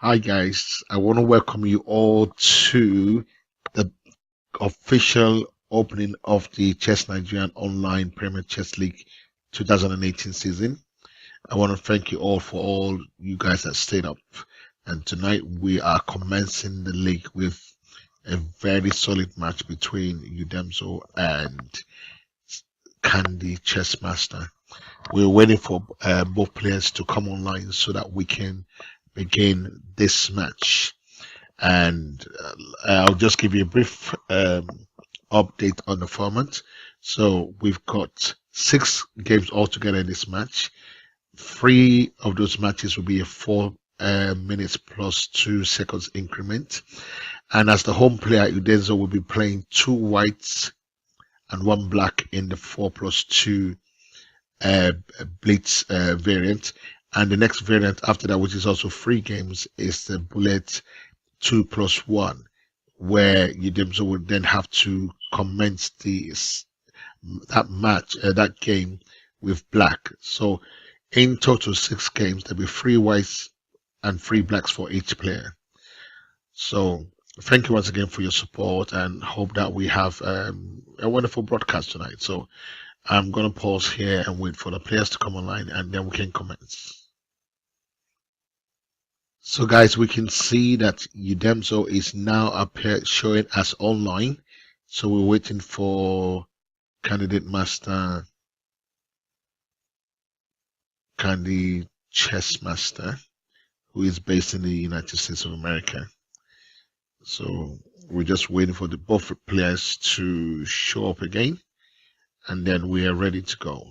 Hi guys, I want to welcome you all to the official opening of the Chess Nigerian Online Premier Chess League 2018 season. I want to thank you all for all you guys that stayed up. And tonight we are commencing the league with a very solid match between Udemzo and Candy Chessmaster. We're waiting for both players to come online so that we can begin this match. And I'll just give you a brief update on the format. So we've got 6 games altogether in this match. 3 of those matches will be a 4 minutes plus 2 seconds increment. And as the home player, Udenzo will be playing 2 whites and 1 black in the 4+2 uh, blitz variant. And the next variant after that, which is also 3 games, is the bullet 2+1, where Udemzo would then have to commence that game with black. So in total 6 games, there'll be 3 whites and 3 blacks for each player. So thank you once again for your support and hope that we have a wonderful broadcast tonight. So I'm going to pause here and wait for the players to come online and then we can commence. So guys, we can see that Udemzo is now showing as online. So we're waiting for Candidate Master, Candy Chessmaster, who is based in the United States of America. So we're just waiting for both players to show up again, and then we are ready to go.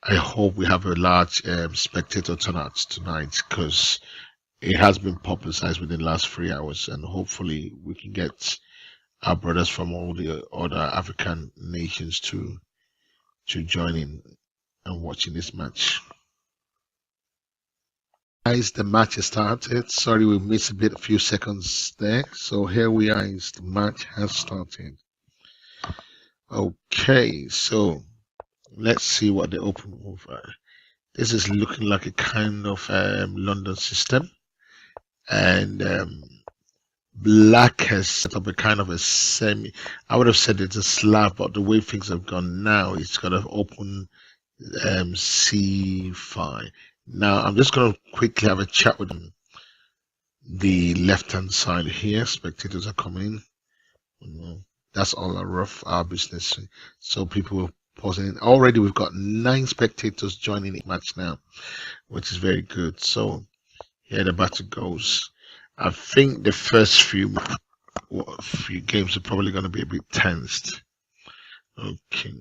I hope we have a large spectator turnout tonight because it has been publicized within the last 3 hours, and hopefully we can get our brothers from all the other African nations to join in and watching this match. Guys, the match has started. Sorry, we missed a few seconds there. So here we are. The match has started. Okay, so let's see what they open with. This is looking like a kind of London system, and black has set up a kind of a semi. I would have said it's a slab, but the way things have gone now, it's got to open C5. Now I'm just going to quickly have a chat with them. The left-hand side here, spectators are coming in. That's all our business. So people pausing in. Already we've got 9 spectators joining the match now, which is very good. So here the battle goes. I think the first few games are probably going to be a bit tensed. Okay.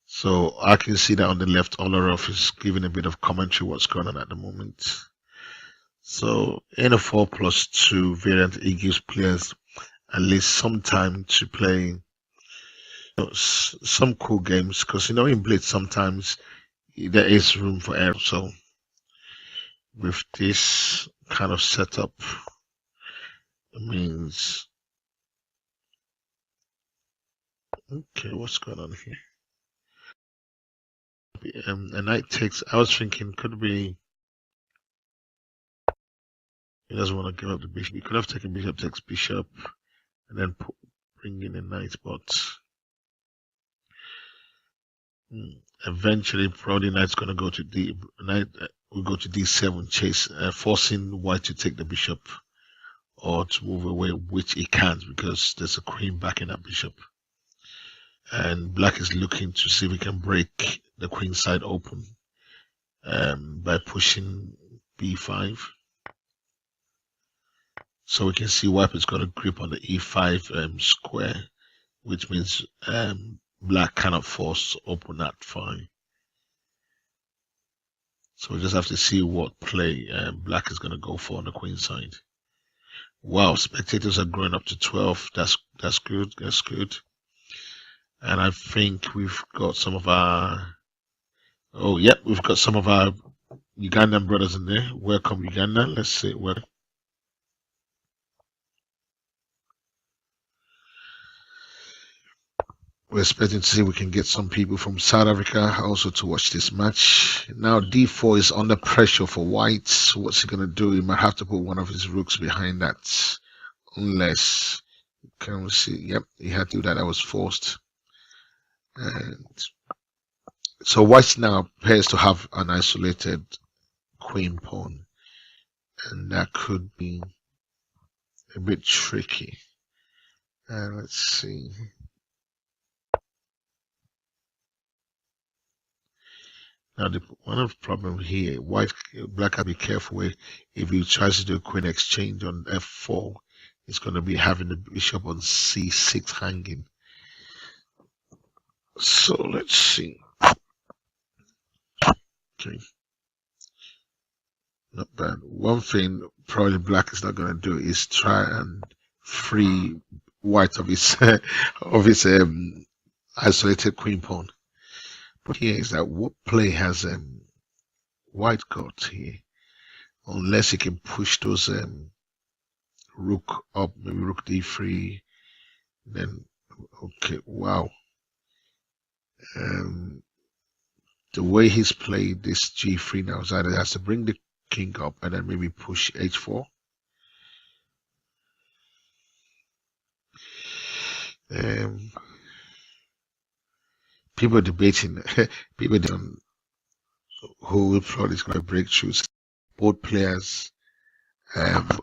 So I can see that on the left, Olarov is giving a bit of commentary what's going on at the moment. So in a 4+2 variant, it gives players at least some time to play some cool games because in Blitz sometimes there is room for error. So with this kind of setup, it means okay, what's going on here? A knight takes. I was thinking could be. He doesn't want to give up the bishop. He could have taken bishop takes bishop, and then bring in a knight, but eventually probably knight's going to go to knight will go to d7, chase, forcing white to take the bishop or to move away, which he can't because there's a queen backing that bishop. And black is looking to see if he can break the queen side open by pushing b5. So we can see white has got a grip on the e5 square, which means black cannot force open that fine. So we just have to see what play black is going to go for on the queen side. Wow, spectators are growing up to 12. That's good. That's good. And I think we've got some of our. Oh, yep, we've got some of our Ugandan brothers in there. Welcome, Uganda. Let's see. Welcome. we're expecting to see if we can get some people from South Africa also to watch this match. Now d4 is under pressure for white. What's he gonna do? He might have to put one of his rooks behind that, unless, can we see? Yep, he had to do that. That was forced. And so white now appears to have an isolated queen pawn, and that could be a bit tricky. Let's see. Now, one of the problem here, black can be careful with. If he tries to do a queen exchange on f4, it's going to be having the bishop on c6 hanging. So let's see. Okay, not bad. One thing probably black is not going to do is try and free white of his isolated queen pawn. But here is that what play has white got here? Unless he can push those rook up, maybe rook d3, then okay, wow. The way he's played this g3 now is either he has to bring the king up and then maybe push h4. People debating who will plot is going to break through. Both players,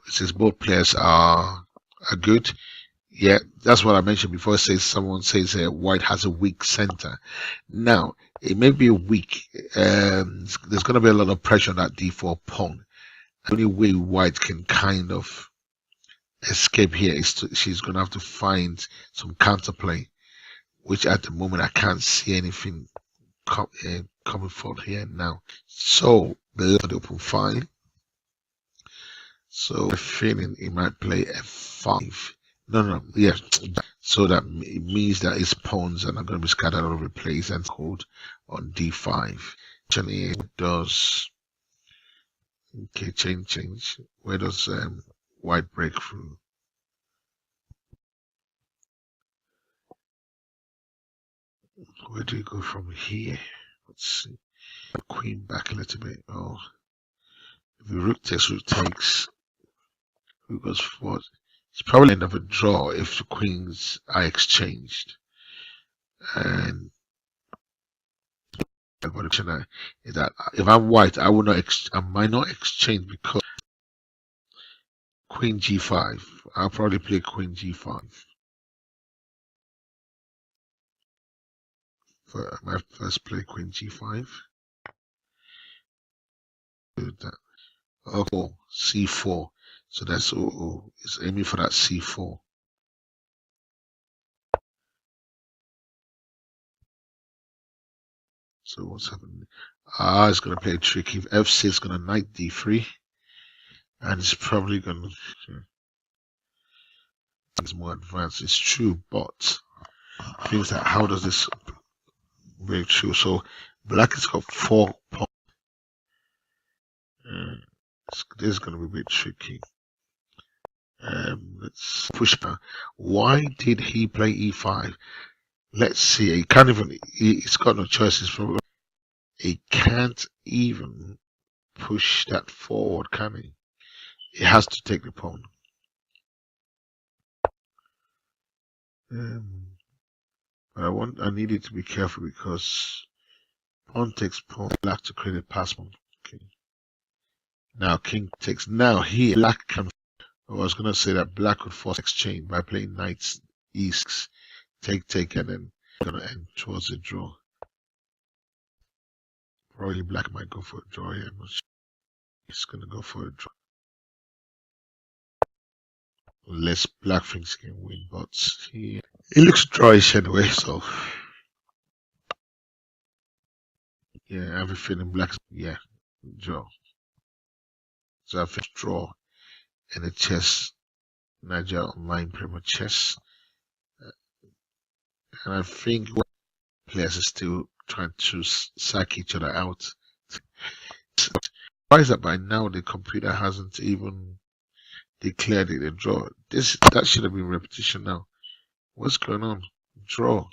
since both players are good. Yeah, that's what I mentioned before. Someone says white has a weak center. Now it may be weak. There's going to be a lot of pressure on that d4 pawn. The only way white can kind of escape here is she's going to have to find some counterplay, which at the moment I can't see anything coming forward here now. So the open fine. So I'm feeling he might play f5. No, yeah. So that it means that his pawns are not going to be scattered all over the place and called on d5. Actually, it does. Okay, change. Where does white break through? Where do you go from here? Let's see. Queen back a little bit. Oh, if the rook takes, who goes forward? It's probably end of a draw if the queens are exchanged. And is that if I'm white, I might not exchange because queen g5. I'll probably play queen g5 for my first play. Queen g5. Do that. Oh, c4. So that's it's aiming for that c4. So what's happening? It's going to play a trick. If f6 is going to knight d3, and it's probably going to. It's more advanced. It's true, but things that how does this break through? So black has got 4 pawns. This is going to be a bit tricky. Let's push back. Why did he play e5? Let's see. He can't even. He's got no choices. He can't even push that forward, can he? He has to take the pawn. But I needed to be careful because pawn takes pawn, black to create a pass pawn. Okay. Now king takes. Now here black can. I was gonna say that black could force exchange by playing knights e6, take, and then gonna end towards a draw. Probably black might go for a draw here. He's gonna go for a draw. Unless black thinks he can win, but it looks drawish anyway, so yeah, I have a feeling black, yeah, draw. So I think draw in the chess, Nigeria Online Premier Chess. And I think players are still trying to psych each other out. Why is that by now the computer hasn't even declared it a draw? That should have been repetition now. What's going on? Draw.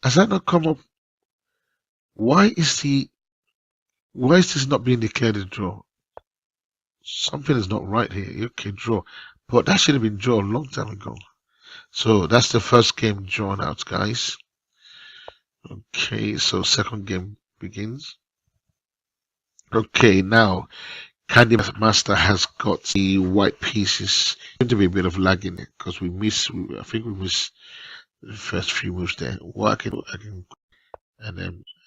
Has that not come up? Why is the why is this not being declared a draw? Something is not right here. Okay, draw. But that should have been drawn a long time ago. So that's the first game drawn out, guys. Okay, so second game begins. Okay, now Candy Master has got the white pieces. Going to be a bit of lag in it because I think we missed the first few moves there. What I can,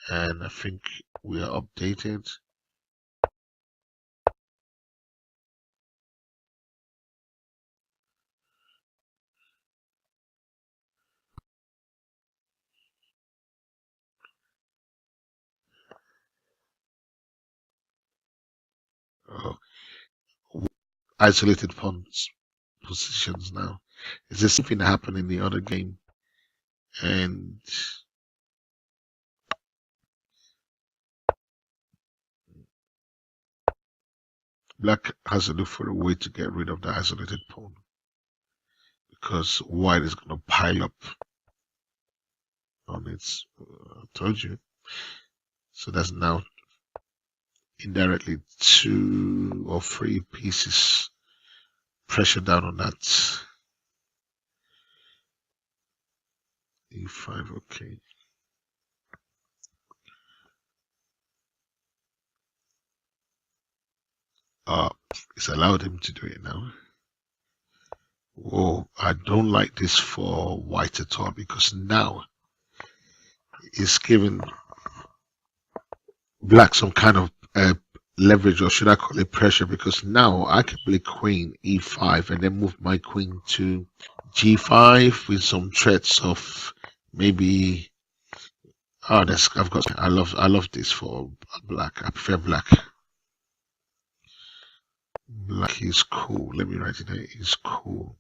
and I think we are updated. Oh, isolated pawns positions now. Is there something that happened in the other game? And Black has to look for a way to get rid of the isolated pawn because White is going to pile up on its. I told you. So that's now indirectly 2 or 3 pieces pressure down on that. E5, okay. It's allowed him to do it now. Whoa, I don't like this for White at all because now it's giving Black some kind of leverage, or should I call it pressure, because now I can play Queen E5 and then move my Queen to G5 with some threats of maybe. Oh, that's I've got. I love this for Black. I prefer Black. Black is cool. Let me write it there. It's cool.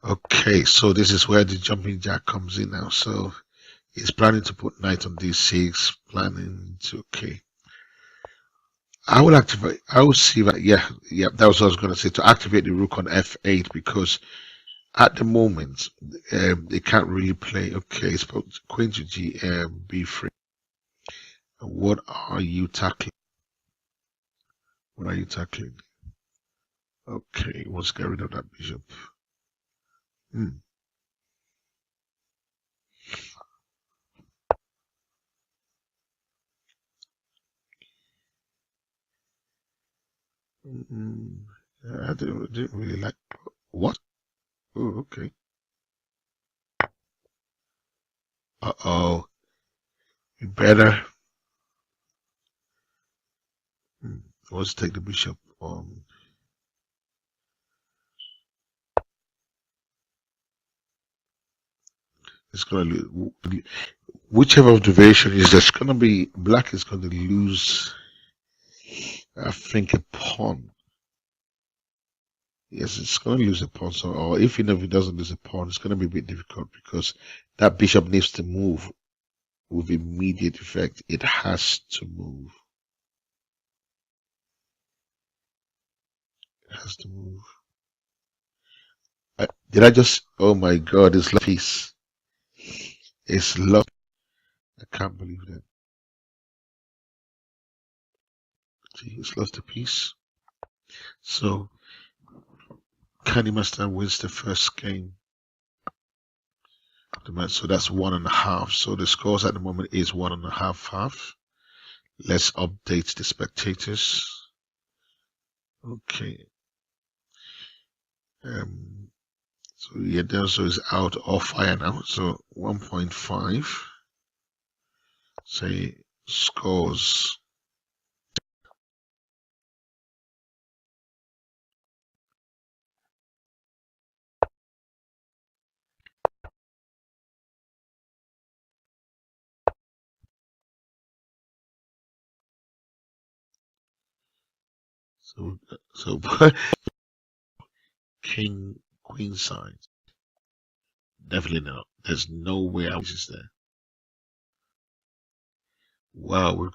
Okay, so this is where the jumping jack comes in now. So he's planning to put knight on d6, planning to, okay. I will activate, I will see that, yeah, that was what I was going to say, to activate the rook on f8 because at the moment they can't really play. Okay, it's queen to g, b3. What are you tackling? What are you tackling? Okay, let's get rid of that bishop. Hmm. I didn't really like. What? Oh, okay. Uh-oh. You better. Let's take the bishop. It's gonna whichever of the variation is, there's gonna be Black is gonna lose. I think a pawn. Yes, it's gonna lose a pawn. So, or if it doesn't lose a pawn, it's gonna be a bit difficult because that bishop needs to move with immediate effect. It has to move. It has to move. Did I just? Oh my God! It's love piece. It's love. I can't believe that. See, it's lost a piece. So Candy Master wins the first game. So that's 1.5. So the scores at the moment is 1.5. Let's update the spectators. Okay. So yeah, Delso is out of fire now. So 1.5. Say scores. So King Queen side. Definitely not. There's no way I was there. Wow, we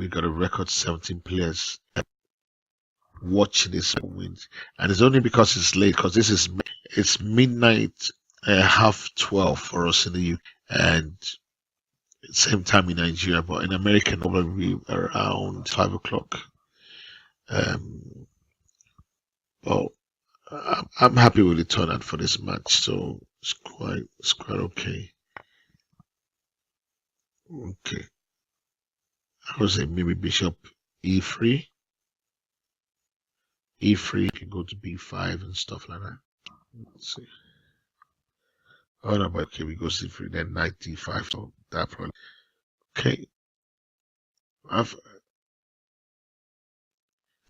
got a record 17 players watching this win, and it's only because it's late. Because it's midnight, 12:30 for us in the UK, and same time in Nigeria, but in America probably around 5 o'clock. Um, but I'm happy with the turnout for this match, so it's quite okay. Okay, I would say maybe Bishop E3, E3 can go to B5 and stuff like that. Let's see. Oh no, but okay, we go C3, then knight D5. So that probably okay. I've,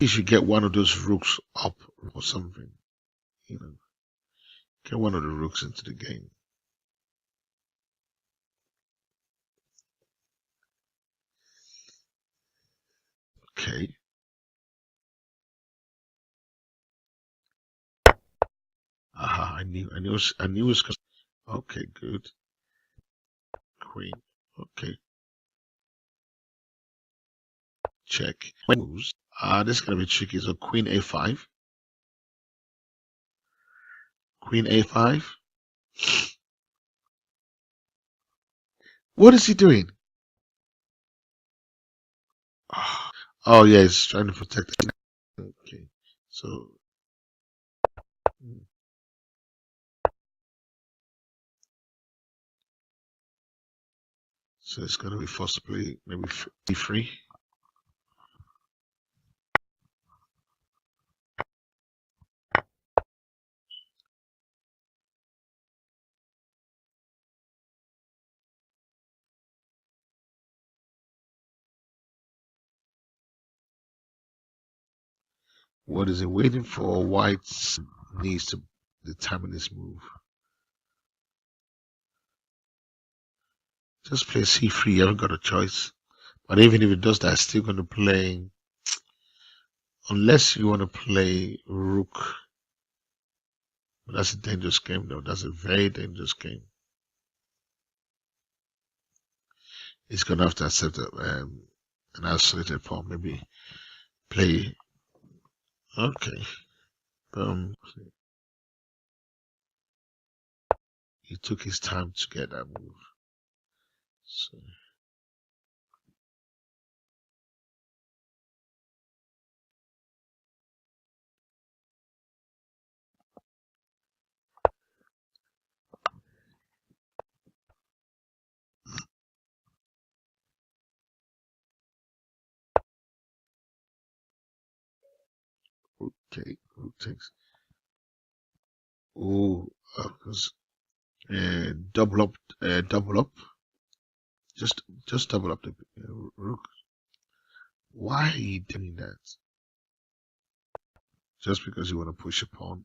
you should get one of those rooks up or something. You know, get one of the rooks into the game. Okay. Aha, I knew it was. Okay, good. Queen. Okay, check. Moves. This is gonna be tricky. So Queen A5. Queen A5. What is he doing? Oh yeah, he's trying to protect it. Okay, so mm, so it's gonna be forced to play maybe D3. What is it waiting for? White needs to determine this move. Just play C3. You haven't got a choice. But even if it does that, it's still going to play. Unless you want to play Rook. But that's a dangerous game, though. That's a very dangerous game. He's going to have to accept an isolated pawn. Maybe play. Okay. Um, he took his time to get that move. So, okay. Rook takes. Oh, because double up, double up. Just double up the Rook. Why are you doing that? Just because you want to push a pawn.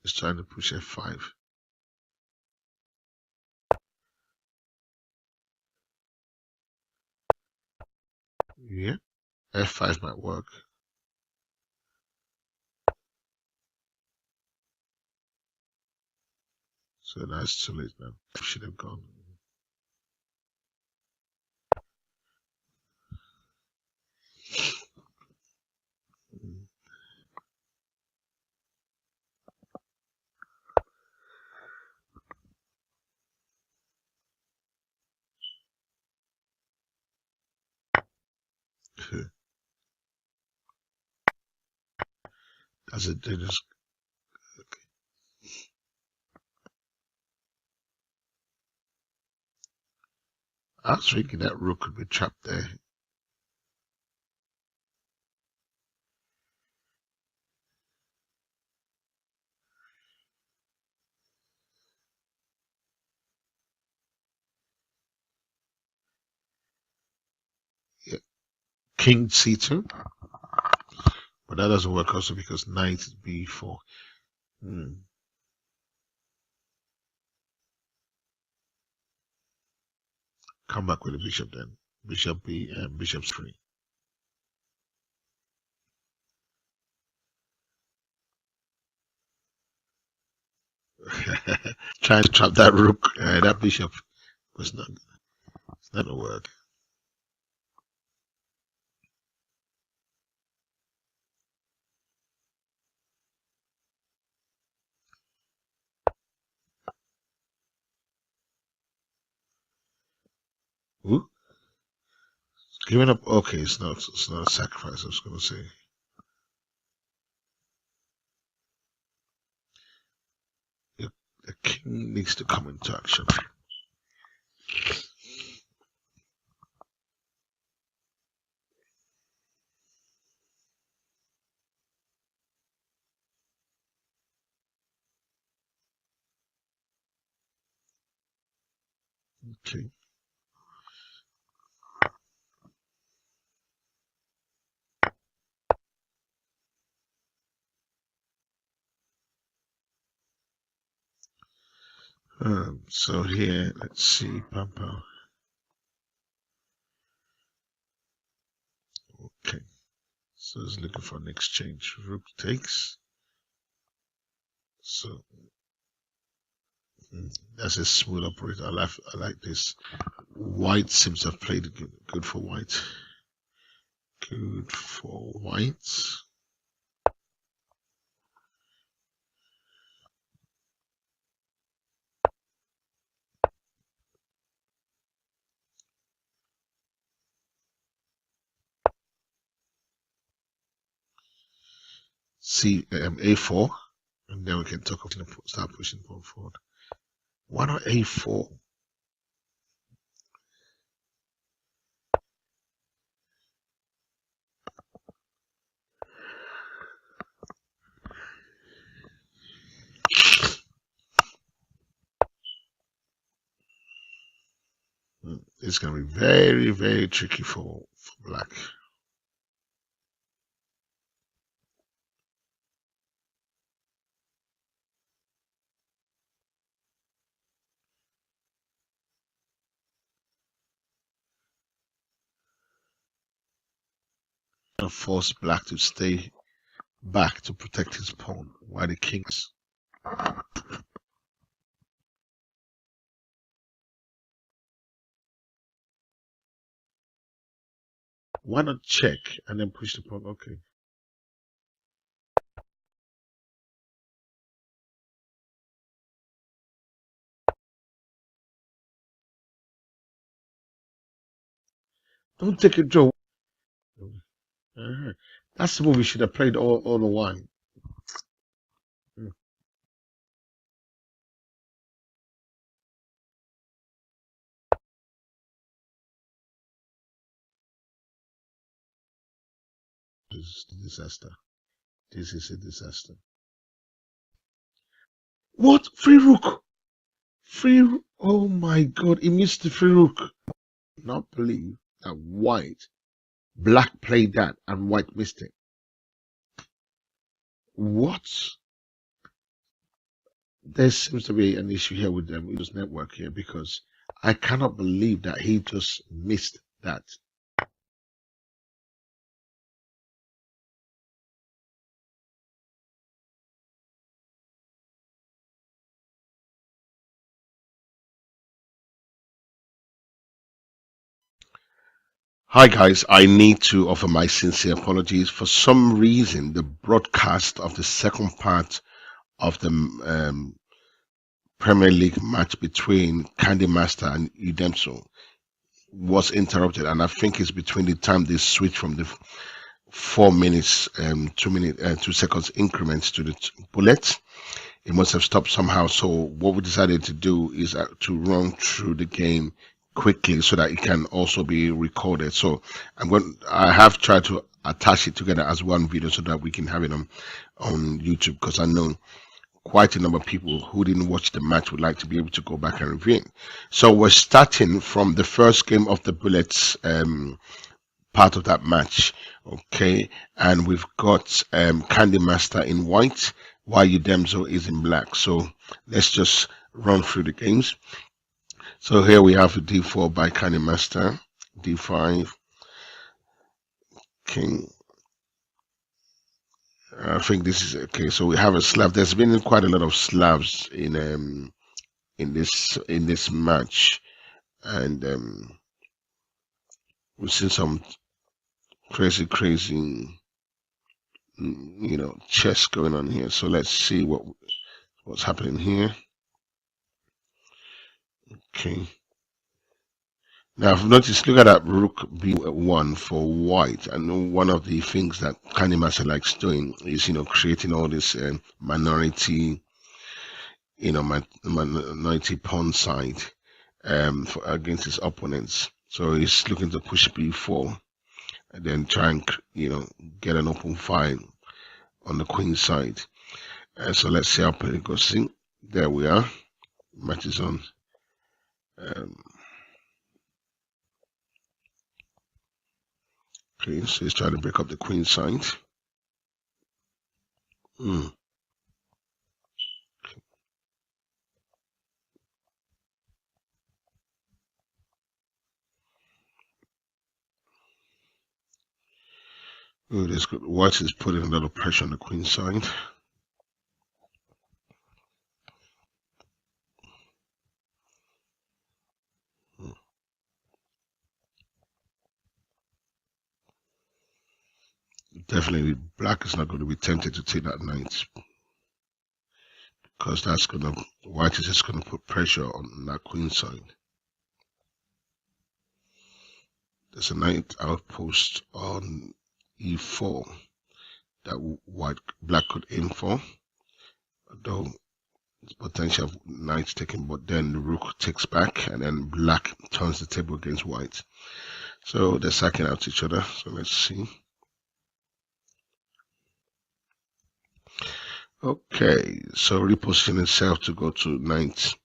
It's trying to push F5. Yeah, F5 might work. So that's too late now. Should have gone. Mm, okay. That's a dangerous. Okay. I was thinking that rook could be trapped there. Yeah. King C2, but that doesn't work also because knight is B4. Hmm. Come back with the bishop then. Bishop B and bishop 3. Trying to trap that rook, that bishop was not. It's not gonna work. Giving up. Okay, it's not. It's not a sacrifice. I was going to say. The king needs to come into action. Okay. So here, let's see, Pampa. Okay. So it's looking for an exchange. Rook takes. So that's a smooth operator. I like this. White seems to have played good for white. Good for white. See A4, and then we can talk of start pushing forward. Why not A4? It's going to be very, very tricky for black. And force black to stay back to protect his pawn while the king's. Why not check and then push the pawn? Okay. Don't take a draw. That's the move we should have played all the while. This is a disaster. This is a disaster. What? Free rook! Free. Oh my god, he missed the free rook. Not believe that black played that and white missed it. What? There seems to be an issue here with the Windows network here because I cannot believe that he just missed that. Hi guys, I need to offer my sincere apologies. For some reason, the broadcast of the second part of the Premier League match between Candy Master and Udemso was interrupted, and I think it's between the time they switched from the 4 minutes, 2 seconds increments to the bullets. It must have stopped somehow. So what we decided to do is to run through the game quickly so that it can also be recorded. So I have tried to attach it together as one video so that we can have it on YouTube, because I know quite a number of people who didn't watch the match would like to be able to go back and review it. So we're starting from the first game of the bullets part of that match. Okay, and we've got Candy Master in white while Udemso is in black. So let's just run through the games. So here we have d4 by Candy Master, d5, king. I think this is okay. So we have a Slav. There's been quite a lot of Slavs in this match, and we've seen some crazy chess going on here. So let's see what's happening here. Okay. Now, I've noticed, look at that rook b1 for white. I know one of the things that Candy Master likes doing is, creating all this minority, minority pawn side against his opponents. So he's looking to push b4 and then try and, get an open file on the queen side. So let's see how it goes. See, there we are. Match is on. Okay, so he's trying to break up the queen side. Oh, this good. White is putting a lot of pressure on the queen side. Definitely, black is not going to be tempted to take that knight because white is just going to put pressure on that queen side. There's a knight outpost on e4 that black could aim for, although there's potential of knight taken, but then the rook takes back and then black turns the table against white. So they're sacking out each other. So let's see. Okay, so reposition itself to go to knight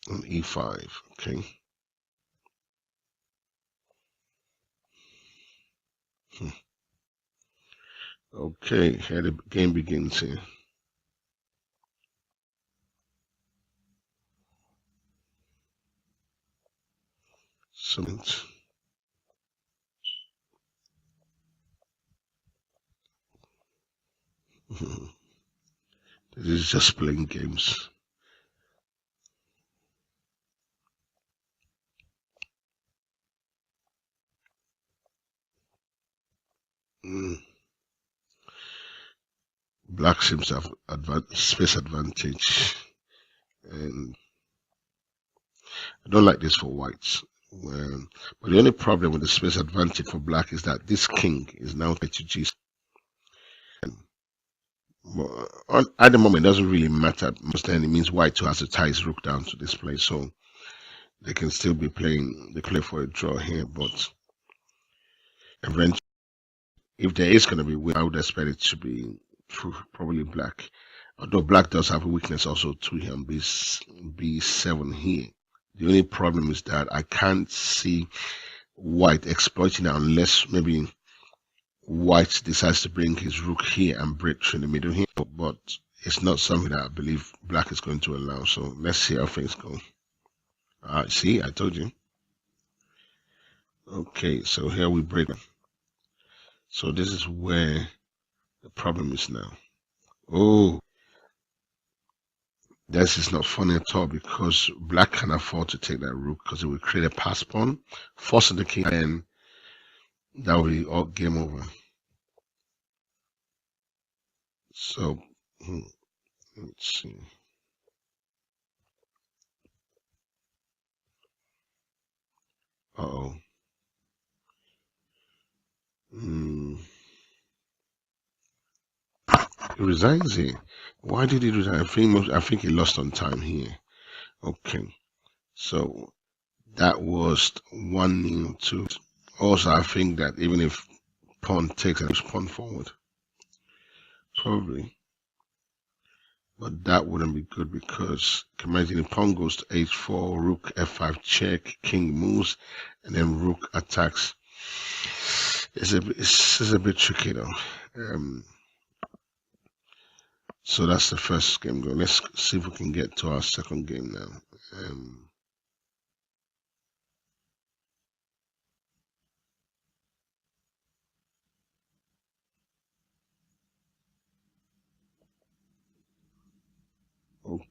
on e5. Okay. Okay, here the game begins here. Summons. This is just playing games. Black seems to have space advantage, and I don't like this for whites. But the only problem with the space advantage for black is that this king is now to g7. At the moment, it doesn't really matter. Most then it means white has to tie his rook down to this place, so they can still be playing. They play for a draw here, but eventually, if there is going to be win, I would expect it to be probably black. Although black does have a weakness also to him, b7 here. The only problem is that I can't see white exploiting it unless maybe white decides to bring his rook here and break through the middle here. But it's not something that I believe black is going to allow. So let's see how things go. See, I told you. Okay, so here we break. So this is where the problem is now. Oh, this is not funny at all because black can afford to take that rook because it will create a pass pawn, forcing the king, and that will be all game over. So let's see. Uh-oh. He resigns here. Why did he resign? I think he lost on time here. Okay. So that was 1-0 to. Also, I think that even if pawn takes and pawn forward, probably. But that wouldn't be good because imagine if pawn goes to h4, rook f5 check, king moves, and then rook attacks. It's a bit tricky though. So that's the first game going. Let's see if we can get to our second game now.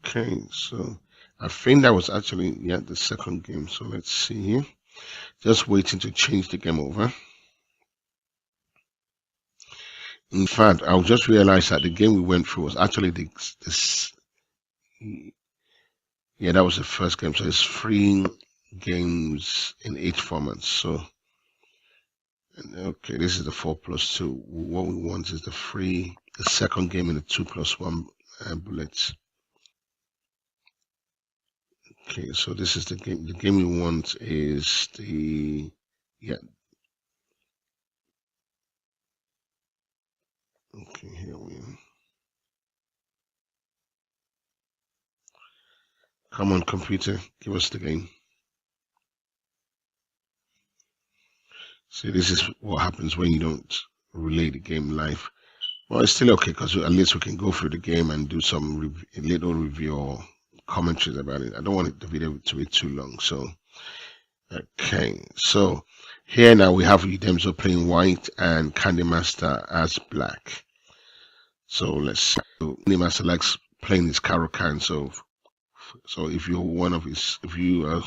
Okay, so I think that was actually the second game. So let's see here. Just waiting to change the game over. In fact, I just realized that the game we went through was actually this. Yeah, that was the first game. So it's freeing games in each format. So, okay, this is the 4+2. What we want is the second game in the 2+1 bullets. Okay, so this is the game. The game we want is the, yeah. Okay, here we are. Come on, computer, give us the game. See, this is what happens when you don't relay the game live. Well, it's still okay because at least we can go through the game and do some little review or commentaries about it. I don't want the video to be too long. So, okay. So here now we have Udemzo playing white and Candy Master as black. So let's see. So Candy Master likes playing his Karokan. So if you're if you are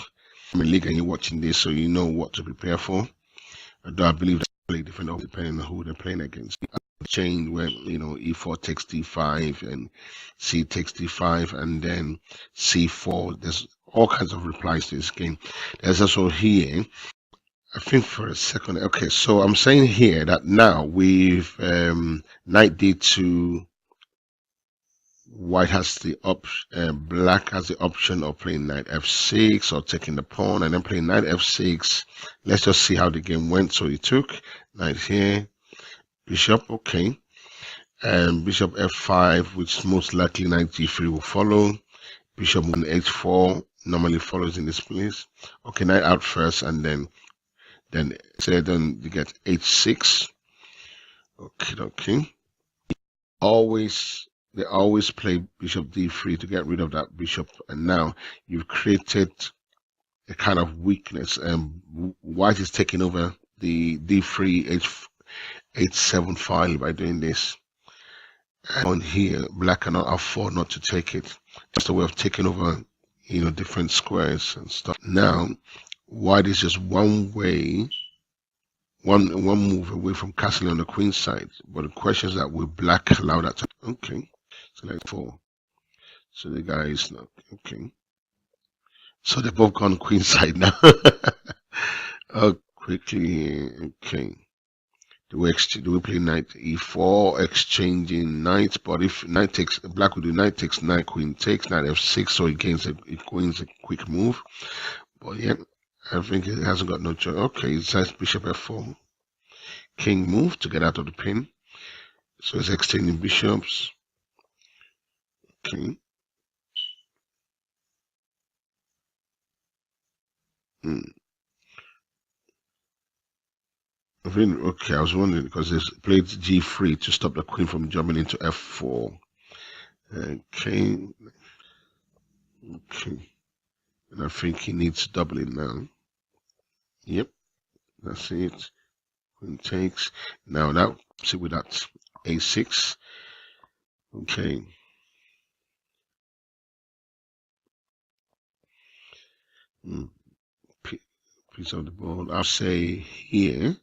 in a league and you're watching this, so you know what to prepare for. Although I believe they play different depending on who they're playing against. Chain where e4 takes d5 and c takes d5 and then c4. There's all kinds of replies to this game. There's also here, I think for a second. Okay, so I'm saying here that now with knight d2, white has the black has the option of playing knight f6 or taking the pawn and then playing knight f6. Let's just see how the game went. So he took knight here, bishop, okay, and bishop f5, which most likely knight g3 will follow. Bishop on h4 normally follows in this place. Okay, knight out first, and then you get h6. Okay. They always play bishop d3 to get rid of that bishop, and now you've created a kind of weakness, and white is taking over the d3 h7 file by doing this. And on here, black cannot afford not to take it. Just a way of taking over, different squares and stuff. Now, white is just one move away from castling on the queen side. But the question is that will black allow that to? Okay, so like 4. So the guy is not okay. So they've both gone queen side now. Oh, quickly, okay. Do we play knight e4, exchanging knights? But if knight takes, black will do knight takes knight, queen takes, knight f6, so it gains a quick move. But yeah, I think it hasn't got no choice. Okay, it says bishop f4, king move to get out of the pin. So it's exchanging bishops. Okay. Okay, I was wondering because they played g3 to stop the queen from jumping into f4. Okay. Okay. And I think he needs doubling now. Yep. That's it. Queen takes. Now that, see with that a6. Okay. Piece of the ball. I'll say here.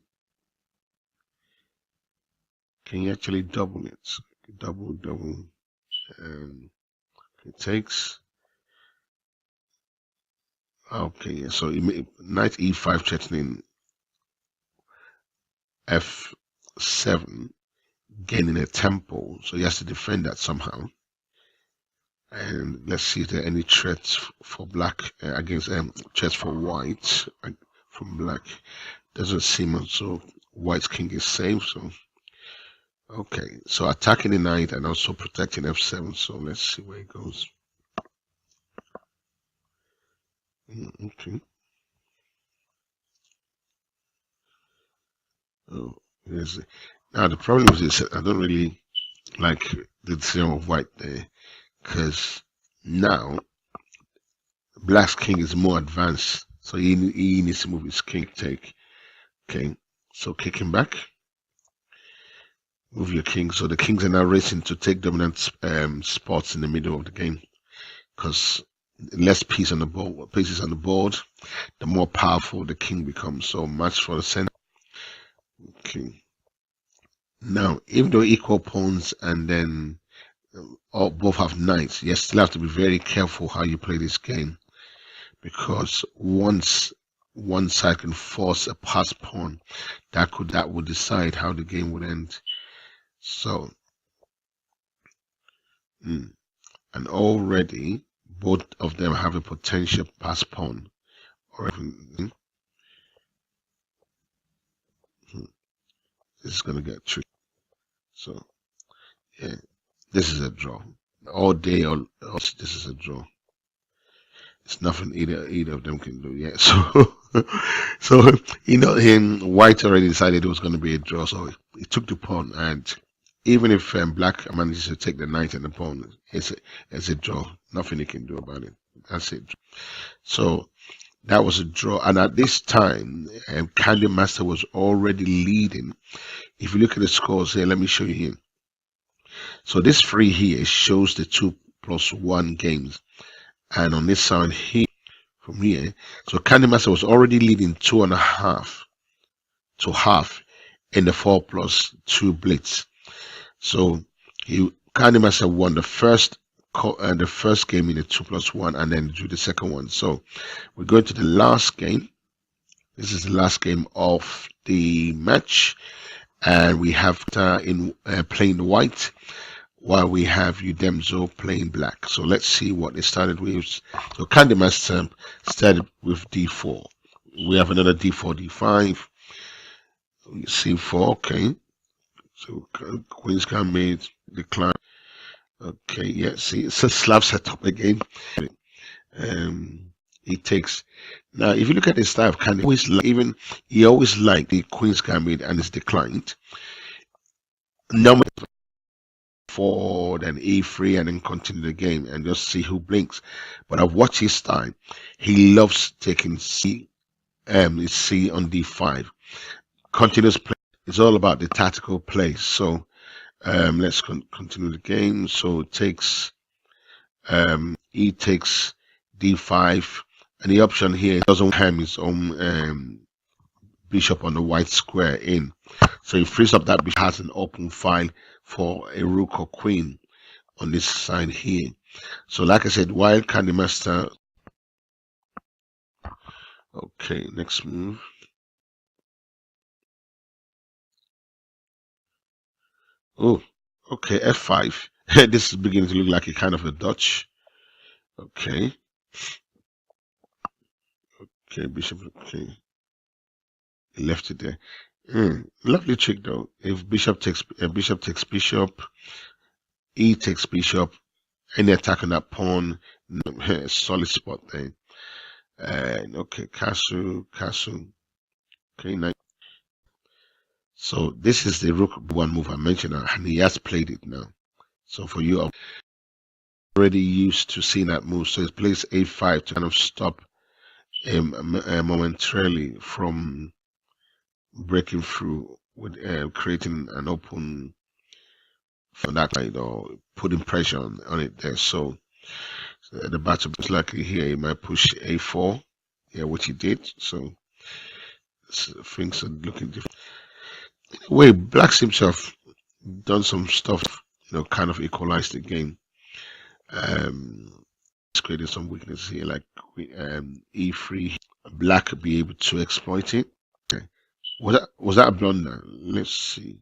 Can you actually double it? Double. It takes. Okay, so knight e5 threatening f7, gaining a tempo. So he has to defend that somehow. And let's see if there are any threats for black against threats for white from black. Doesn't seem so. White's king is safe. So okay, so attacking the knight and also protecting f7. So let's see where it goes. Okay. Oh, yes. Now the problem is this: I don't really like the decision of white there, because now black's king is more advanced, so he needs to move his king. Take. Okay, so kick him back. Move your king. So the kings are now racing to take dominant spots in the middle of the game, because less pieces on the board, the more powerful the king becomes. So match for the center. Okay. Now, even though equal pawns and then both have knights, you still have to be very careful how you play this game, because once one side can force a pass pawn, that would decide how the game would end. So, and already both of them have a potential pass pawn. Or even, this is gonna get tricky. So, yeah, this is a draw. All day, this is a draw. It's nothing either of them can do yet. So, so White already decided it was going to be a draw, so he took the pawn, and even if Black manages to take the knight and the pawn, it's a draw. Nothing he can do about it. That's it. So that was a draw, and at this time, Candy Master was already leading. If you look at the scores here, let me show you here. So this free here shows the 2+1 games. And on this side here, from here, so Candy Master was already leading 2.5 to half in the 4+2 blitz. So Candy Master won the first game in the 2+1, and then drew the second one. So we're going to the last game. This is the last game of the match, and we have playing white, while we have Udemzo playing black. So let's see what they started with. So Candy Master started with d4. We have another d4, d5, c4. Okay. So Queen's Gambit decline. Okay, yeah. See, it's a Slav setup again. He takes. Now, if you look at the style of Candy, he always liked the Queen's Gambit and it's declined. Number 4, then e3, and then continue the game and just see who blinks. But I've watched his style. He loves taking C on d5. Continuous play. It's all about the tactical play. So let's continue the game. So it takes he takes d5, and the option here doesn't have his own bishop on the white square in. So he frees up that bishop, has an open file for a rook or queen on this side here. So like I said, while Candy Master. Okay, next move. Oh, okay, f5. This is beginning to look like a kind of a Dutch. Okay. Okay, bishop. Okay. He left it there. Lovely trick though. If bishop takes bishop, e takes bishop, any attack on that pawn, solid spot there. And okay, castle. Okay, nice. So this is the rook one move I mentioned, and he has played it now. So for you, I'm already used to seeing that move. So he plays a5 to kind of stop him momentarily from breaking through with creating an open from that side or putting pressure on it there. So the battle is likely here. He might push a4, yeah, which he did. So things are looking different. Anyway, Black seems to have done some stuff, kind of equalized the game. It's created some weakness here, like e3. Black be able to exploit it. Okay. Was that a blunder? Let's see.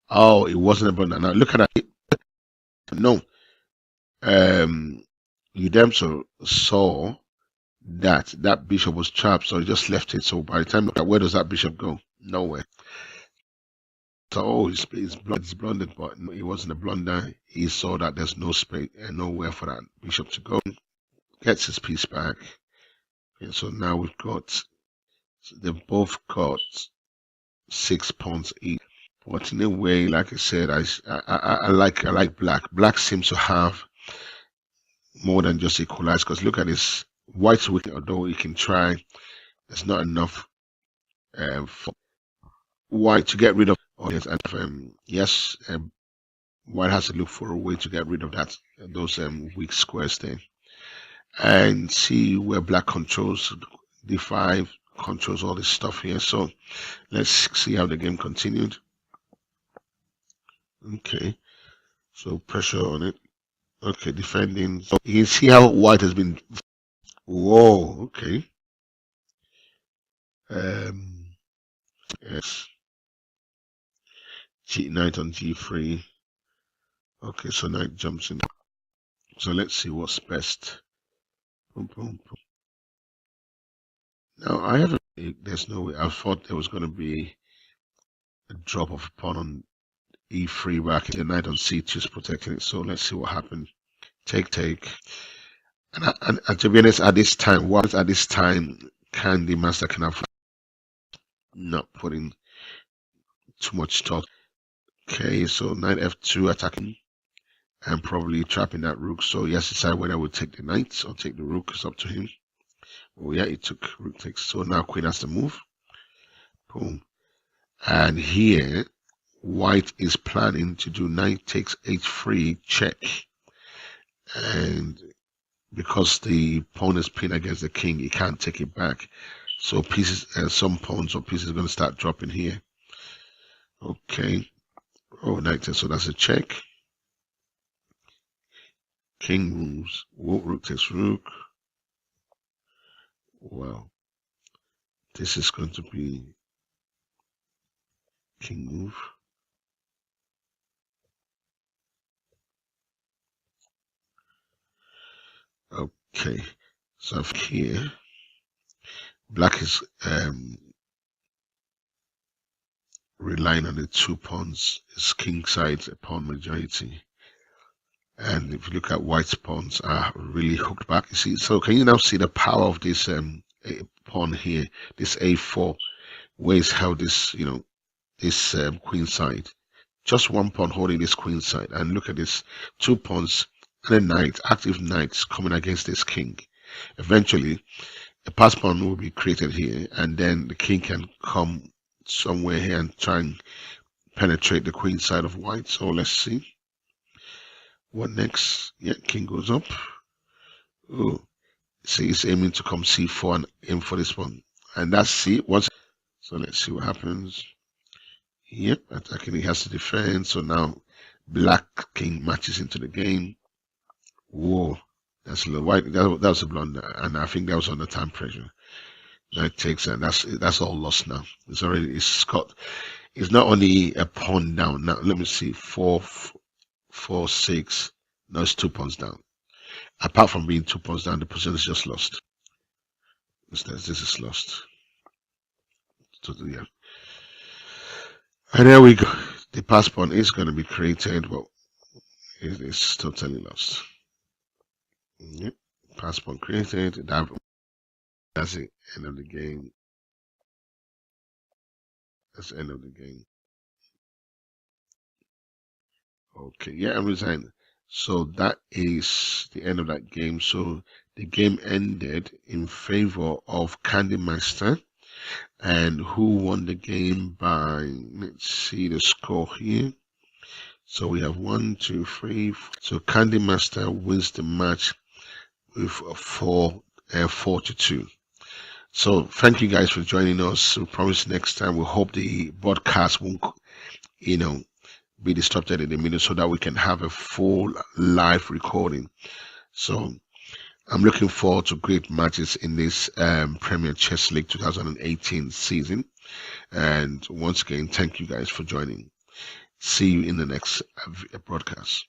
Oh, it wasn't a blunder. Now look at that. No. Udemzo saw that bishop was trapped, so he just left it. So by the time, where does that bishop go? Nowhere. So it's blundered, but it wasn't a blunder. He saw that there's no space and nowhere for that bishop to go. Gets his piece back. And so now they've both got 6 pawns each. But in a way, like I said, I like black. Black seems to have more than just equalize, because look at this white's weak, although he can try. There's not enough for white to get rid of. Oh yes, and white has to look for a way to get rid of those weak squares there, and see where black controls d5, controls all this stuff here. So let's see how the game continued. Okay, so pressure on it. Okay, defending. So you can see how white has been Whoa, okay. Yes. Knight on G3. Okay, so knight jumps in. So let's see what's best. Boom, boom, boom. Now I haven't. There's no way. I thought there was going to be a drop of a pawn on E3, but the knight on C2 is protecting it. So let's see what happens. Take, take. And to be honest, at this time, Candy Master can have not putting too much thought. Okay, so knight F2 attacking and probably trapping that rook. So he has to decide whether we'll take the knight or take the rook. It's up to him. Oh yeah, he took rook takes. So now queen has to move. Boom. And here, white is planning to do knight takes h3 check. And because the pawn is pinned against the king, he can't take it back. So pieces, some pawns or pieces are going to start dropping here. Okay. Oh, knight takes, so that's a check. King moves. Rook takes rook. Well, this is going to be king move. Okay, so here, black is relying on the 2 pawns. His king side pawn majority, and if you look at white's pawns are really hooked back. You see, so can you now see the power of this pawn here, this A4, where it's held this, this queen side. Just 1 pawn holding this queen side, and look at this 2 pawns and a knight, active knights coming against this king. Eventually, a pass pawn will be created here, and then the king can come somewhere here and try and penetrate the queen side of white. So let's see. What next? Yeah, king goes up. Oh, see, he's aiming to come C4 and aim for this one. And that's C. So let's see what happens. Yep, attacking, he has to defend. So now black king matches into the game. Whoa, that's a little white. That was a blunder, and I think that was under time pressure. Knight takes, and that's all lost now. It's not only a pawn down. Now let me see, 4, 6. Now it's 2 pawns down. Apart from being 2 pawns down, the position is just lost. This is lost. Totally, yeah. And there we go. The pass pawn is going to be created, but it is totally lost. Yep. Pass pawn created. That's the end of the game. That's the end of the game. Okay, yeah, I'm resigning. So that is the end of that game. So the game ended in favor of Candy Master. And who won the game by, let's see the score here. So we have 1, 2, 3. So Candy Master wins the match with 4-2. So thank you guys for joining us. We promise next time, we hope the broadcast won't, be disrupted in the middle, so that we can have a full live recording. So I'm looking forward to great matches in this Premier Chess League 2018 season. And once again, thank you guys for joining. See you in the next broadcast.